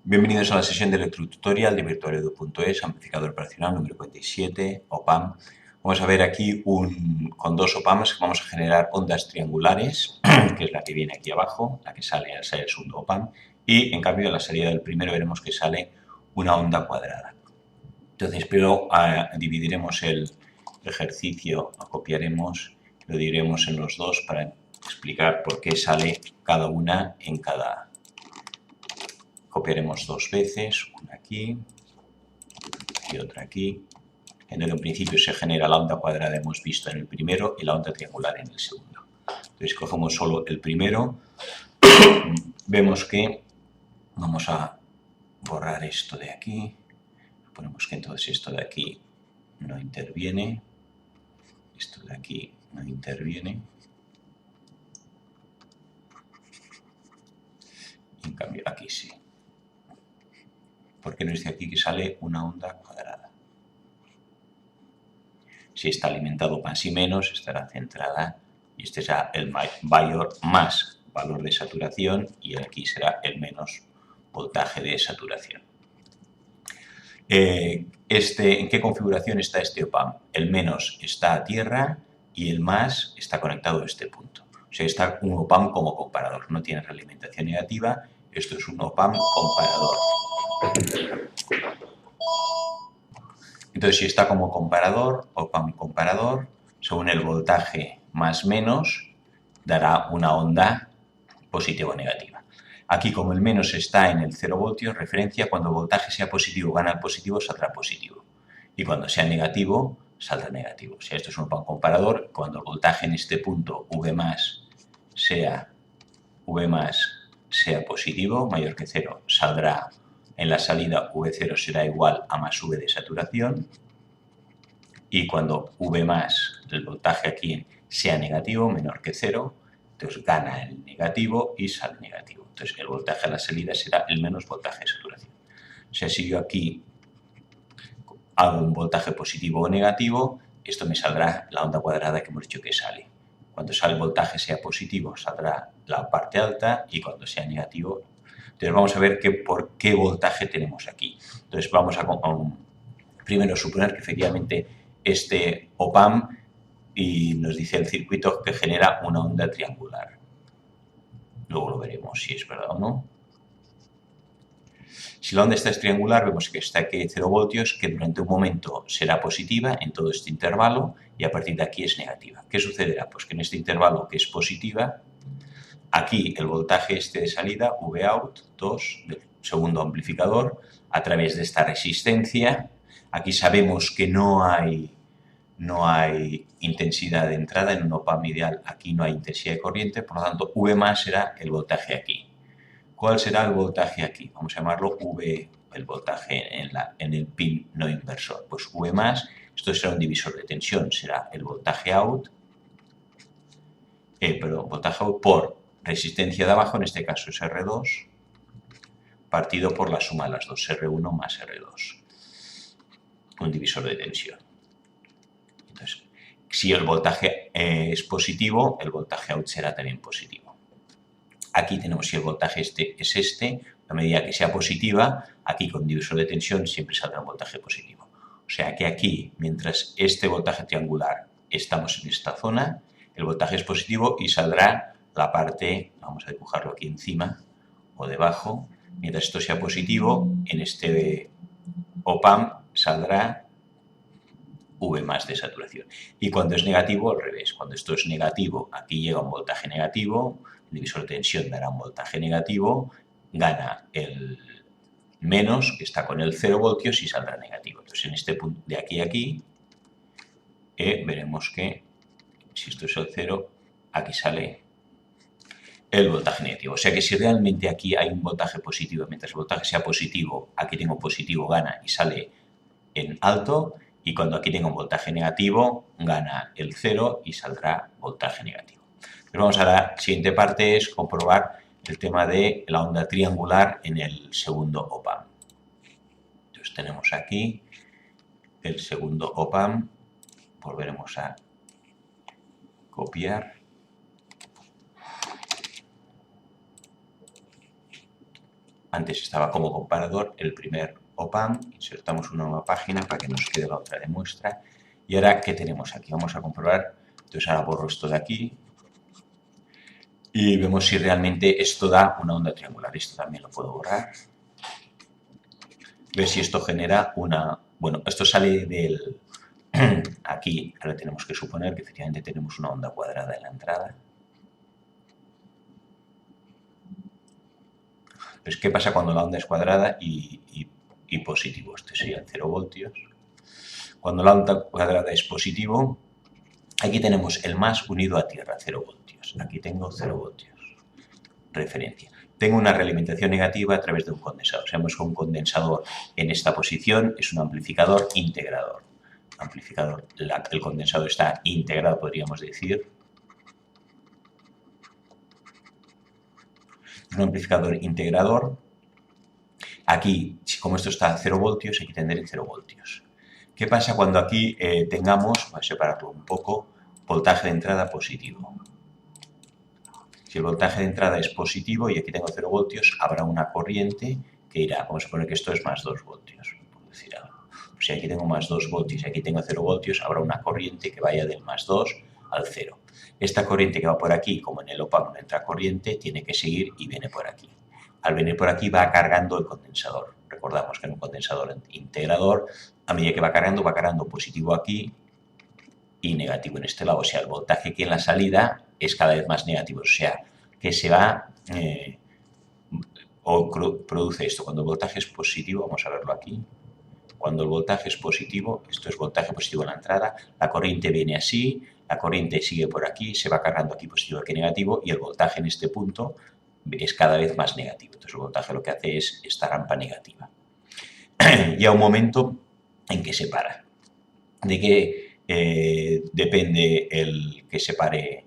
Bienvenidos a la sesión de electrotutorial de virtualedu.es, amplificador operacional número 47, OPAMP. Vamos a ver aquí con dos OPAMPs que vamos a generar ondas triangulares, que es la que viene aquí abajo, la que sale al ser el segundo OPAMP, y en cambio en la salida del primero veremos que sale una onda cuadrada. Entonces, pero dividiremos el ejercicio, lo copiaremos, lo dividiremos en los dos para explicar por qué sale cada una en cada. Copiaremos dos veces, una aquí y otra aquí. En principio se genera la onda cuadrada, hemos visto en el primero, y la onda triangular en el segundo. Entonces cogemos solo el primero, vemos que vamos a borrar esto de aquí, ponemos que entonces esto de aquí no interviene, esto de aquí no interviene, y en cambio aquí sí. Porque nos dice aquí que sale una onda cuadrada. Si está alimentado más y menos, estará centrada y este será el mayor más valor de saturación y aquí será el menos voltaje de saturación. ¿En qué configuración está este OPAMP? El menos está a tierra y el más está conectado a este punto. O sea, está un OPAMP como comparador, no tiene realimentación negativa, esto es un OPAMP comparador. Entonces, si está como comparador, OPAMP comparador, según el voltaje más menos, dará una onda positiva o negativa. Aquí, como el menos está en el 0 voltios, referencia, cuando el voltaje sea positivo, gana el positivo, saldrá positivo. Y cuando sea negativo, saldrá negativo. O sea, esto es un OPAMP comparador. Cuando el voltaje en este punto V más sea positivo, mayor que 0, saldrá en la salida V0 será igual a más V de saturación. Y cuando V más, el voltaje aquí, sea negativo, menor que 0, entonces gana el negativo y sale negativo. Entonces el voltaje a la salida será el menos voltaje de saturación. O sea, si yo aquí hago un voltaje positivo o negativo, esto me saldrá la onda cuadrada que hemos dicho que sale. Cuando sale el voltaje sea positivo, saldrá la parte alta y cuando sea negativo. Entonces vamos a ver por qué voltaje tenemos aquí. Entonces vamos a primero suponer que efectivamente este OPAMP y nos dice el circuito que genera una onda triangular. Luego lo veremos si es verdad o no. Si la onda está es triangular, vemos que está aquí 0 voltios, que durante un momento será positiva en todo este intervalo y a partir de aquí es negativa. ¿Qué sucederá? Pues que en este intervalo que es positiva, aquí el voltaje de salida, Vout 2, del segundo amplificador, a través de esta resistencia, aquí sabemos que no hay intensidad de entrada en un OPAMP ideal, aquí no hay intensidad de corriente, por lo tanto V más será el voltaje aquí. ¿Cuál será el voltaje aquí? Vamos a llamarlo V, el voltaje en el pin no inversor. Pues V más, esto será un divisor de tensión, será el voltaje out, voltaje out por resistencia de abajo, en este caso es R2, partido por la suma de las dos, R1 más R2, un divisor de tensión. Entonces, si el voltaje es positivo, el voltaje out será también positivo. Aquí tenemos si el voltaje es a medida que sea positiva, aquí con divisor de tensión siempre saldrá un voltaje positivo. O sea que aquí, mientras este voltaje triangular estamos en esta zona, el voltaje es positivo y saldrá la parte, vamos a dibujarlo aquí encima o debajo, mientras esto sea positivo, en este OPAMP saldrá V más de saturación. Y cuando es negativo, al revés. Cuando esto es negativo, aquí llega un voltaje negativo, el divisor de tensión dará un voltaje negativo, gana el menos, que está con el 0 voltios, y saldrá negativo. Entonces, en este punto de aquí a aquí, veremos que, si esto es el 0, aquí sale el voltaje negativo. O sea que si realmente aquí hay un voltaje positivo, mientras el voltaje sea positivo, aquí tengo positivo, gana y sale en alto, y cuando aquí tengo un voltaje negativo, gana el 0 y saldrá voltaje negativo. Pero vamos a la siguiente parte, es comprobar el tema de la onda triangular en el segundo OPAMP. Entonces tenemos aquí el segundo OPAMP, volveremos a copiar. Antes estaba como comparador el primer OPAM, insertamos una nueva página para que nos quede la otra de muestra. Y ahora, ¿qué tenemos aquí? Vamos a comprobar. Entonces ahora borro esto de aquí y vemos si realmente esto da una onda triangular. Esto también lo puedo borrar. Ver si esto genera una... Bueno, esto sale del... Aquí ahora tenemos que suponer que efectivamente tenemos una onda cuadrada en la entrada. Pues, ¿qué pasa cuando la onda es cuadrada y positivo? Este sería 0 voltios. Cuando la onda cuadrada es positivo, aquí tenemos el más unido a tierra, 0 voltios. Aquí tengo 0 voltios. Referencia. Tengo una realimentación negativa a través de un condensador. Sabemos que un condensador en esta posición es un amplificador integrador. El condensador está integrado, podríamos decir. Un amplificador integrador. Aquí, como esto está a 0 voltios, aquí tendré 0 voltios. ¿Qué pasa cuando aquí tengamos, voy a separarlo un poco, voltaje de entrada positivo? Si el voltaje de entrada es positivo y aquí tengo 0 voltios, habrá una corriente que irá, vamos a poner que esto es más 2 voltios, por decir algo. Si aquí tengo más 2 voltios y aquí tengo 0 voltios, habrá una corriente que vaya del más 2 al 0. Esta corriente que va por aquí, como en el OPAM no entra corriente, tiene que seguir y viene por aquí. Al venir por aquí va cargando el condensador. Recordamos que en un condensador integrador, a medida que va cargando positivo aquí y negativo en este lado. O sea, el voltaje aquí en la salida es cada vez más negativo. O sea, que se va o produce esto. Cuando el voltaje es positivo, vamos a verlo aquí. Cuando el voltaje es positivo, esto es voltaje positivo en la entrada, la corriente viene así, la corriente sigue por aquí, se va cargando aquí positivo, aquí negativo, y el voltaje en este punto es cada vez más negativo. Entonces el voltaje lo que hace es esta rampa negativa. Y a un momento en que se para. ¿De qué depende el que separe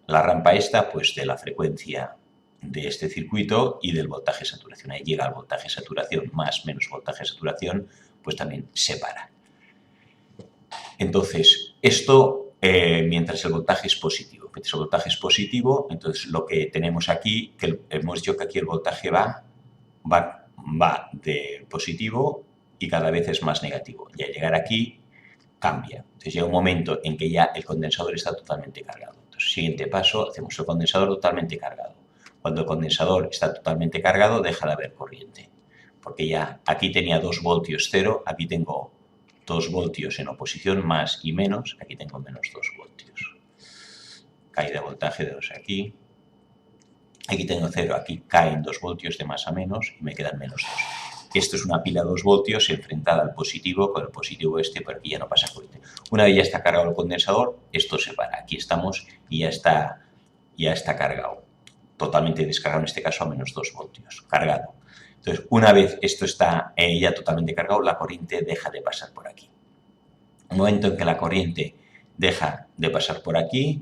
la rampa esta? Pues de la frecuencia de este circuito y del voltaje saturación. Ahí llega el voltaje saturación más menos voltaje saturación, pues también se para. Entonces, esto mientras el voltaje es positivo. Mientras el voltaje es positivo, entonces lo que tenemos aquí, que hemos dicho que aquí el voltaje va de positivo y cada vez es más negativo. Y al llegar aquí, cambia. Entonces llega un momento en que ya el condensador está totalmente cargado. Entonces, siguiente paso, hacemos el condensador totalmente cargado. Cuando el condensador está totalmente cargado, deja de haber corriente. Porque ya aquí tenía 2 voltios 0, aquí tengo 2 voltios en oposición, más y menos, aquí tengo menos 2 voltios. Caída de voltaje de 2 aquí. Aquí tengo 0, aquí caen 2 voltios de más a menos y me quedan menos 2. Esto es una pila de 2 voltios enfrentada al positivo, con el positivo este, pero aquí ya no pasa corriente. Una vez ya está cargado el condensador, esto se para. Aquí estamos y ya está cargado. Totalmente descargado, en este caso a menos 2 voltios. Cargado. Entonces, una vez esto está ya totalmente cargado, la corriente deja de pasar por aquí. Un momento en que la corriente deja de pasar por aquí,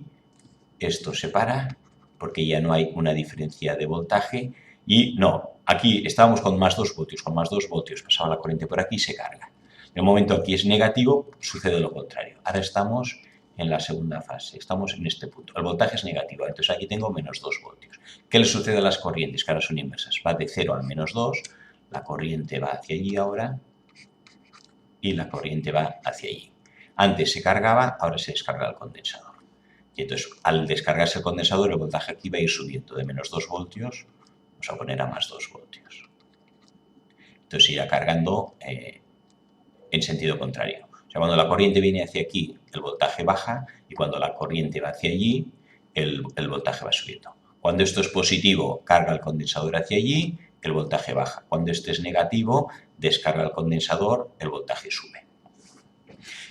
esto se para, porque ya no hay una diferencia de voltaje. Y no, aquí estábamos con más 2 voltios, pasaba la corriente por aquí y se carga. En el momento aquí es negativo, sucede lo contrario. Ahora estamos en la segunda fase, estamos en este punto. El voltaje es negativo, entonces aquí tengo menos 2 voltios. ¿Qué le sucede a las corrientes? Que ahora son inversas. Va de 0 al menos 2, la corriente va hacia allí ahora y la corriente va hacia allí. Antes se cargaba, ahora se descarga el condensador. Y entonces, al descargarse el condensador, el voltaje aquí va a ir subiendo de menos 2 voltios, vamos a poner a más 2 voltios. Entonces irá cargando en sentido contrario. O sea, cuando la corriente viene hacia aquí, el voltaje baja, y cuando la corriente va hacia allí, el voltaje va subiendo. Cuando esto es positivo, carga el condensador hacia allí, el voltaje baja. Cuando este es negativo, descarga el condensador, el voltaje sube.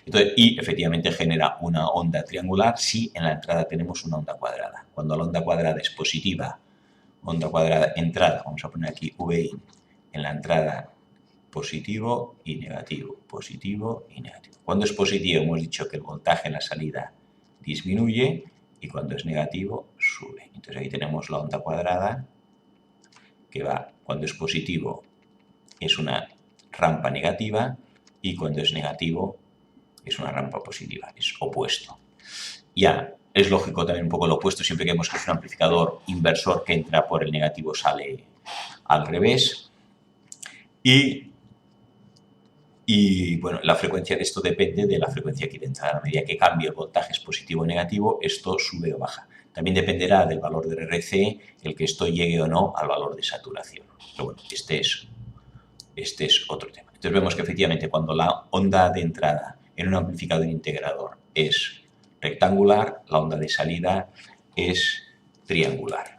Entonces, y efectivamente genera una onda triangular si en la entrada tenemos una onda cuadrada. Cuando la onda cuadrada es positiva, onda cuadrada entrada, vamos a poner aquí VI en la entrada positivo y negativo, positivo y negativo. Cuando es positivo hemos dicho que el voltaje en la salida disminuye y cuando es negativo sube. Entonces aquí tenemos la onda cuadrada que va, cuando es positivo es una rampa negativa y cuando es negativo es una rampa positiva, es opuesto. Ya, es lógico también un poco lo opuesto, siempre que vemos que es un amplificador inversor que entra por el negativo sale al revés. Y bueno, la frecuencia de esto depende de la frecuencia aquí de entrada. A medida que cambie el voltaje es positivo o negativo, esto sube o baja. También dependerá del valor de RC el que esto llegue o no al valor de saturación. Pero bueno, este es otro tema. Entonces vemos que efectivamente cuando la onda de entrada en un amplificador integrador es rectangular, la onda de salida es triangular.